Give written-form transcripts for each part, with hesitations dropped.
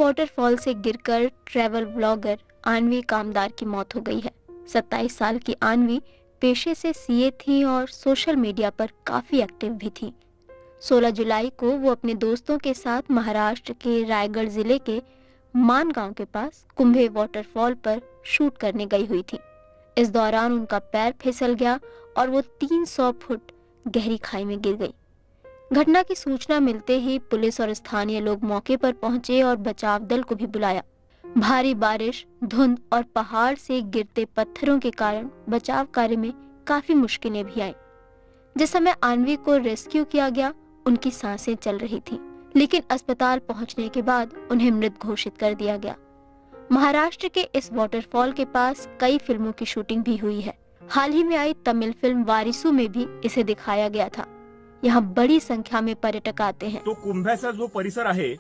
Waterfall से गिरकर travel blogger आनवी कामदार की मौत हो गई है। 27 साल की आनवी पेशे से सीए थी और सोशल मीडिया पर काफी एक्टिव भी थी। 16 जुलाई को वो अपने दोस्तों के साथ महाराष्ट्र के रायगढ़ जिले के मान गांव के पास कुंभे वाटरफॉल पर शूट करने गई हुई थी। इस दौरान उनका पैर फिसल गया और वो 300 फुट गहरी खाई में गिर गई। घटना की सूचना मिलते ही पुलिस और स्थानीय लोग मौके पर पहुंचे और बचाव दल को भी बुलाया। भारी बारिश, धुंध और पहाड़ से गिरते पत्थरों के कारण बचाव कार्य में काफी मुश्किलें भी आईं। जिस समय आनवी को रेस्क्यू किया गया, उनकी सांसें चल रही थीं, लेकिन अस्पताल पहुंचने के बाद उन्हें मृत घोषित कर दिया गया। महाराष्ट्र के इस वाटरफॉल के पास कई फिल्मों की शूटिंग भी हुई है। हाल ही में आई तमिल फिल्म वारिसू में भी इसे दिखाया गया था। यहाँ बड़ी संख्या में पर्यटक आते हैं। तो कुंभ्याचा जो परिसर आहे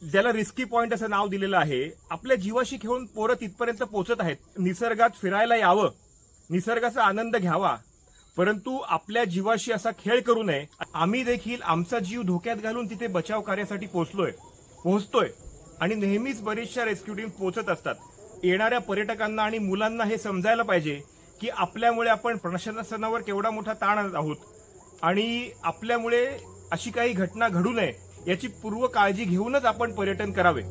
ज्याला रिस्की पॉइंट असं नाव दिलेलं आहे, आपल्या जीवाशी खेळून पोरं तिथपर्यंत पोहोचत आहेत। निसर्गात फिरायला यावं, निसर्गाचा आनंद घ्यावा, परंतु आपल्या जीवाशी असा खेळ करू नये। आम्ही देखील आमचा जीव धोक्यात घालून तिथे बचाव कार्यासाठी पोहोचतोय आणि नेहमीच बरीचशा रेस्क्यू टीम पोहोचत असतात। येणाऱ्या पर्यटकांना आणि मुलांना हे समजायला पाहिजे की आपल्यामुळे आपण प्रशासनावर केवढा मोठा ताण आणत आहोत आणि आपल्यामुळे अशी काही घटना घडू नये याची पूर्व काळजी घेऊनच आपण पर्यटन करावे।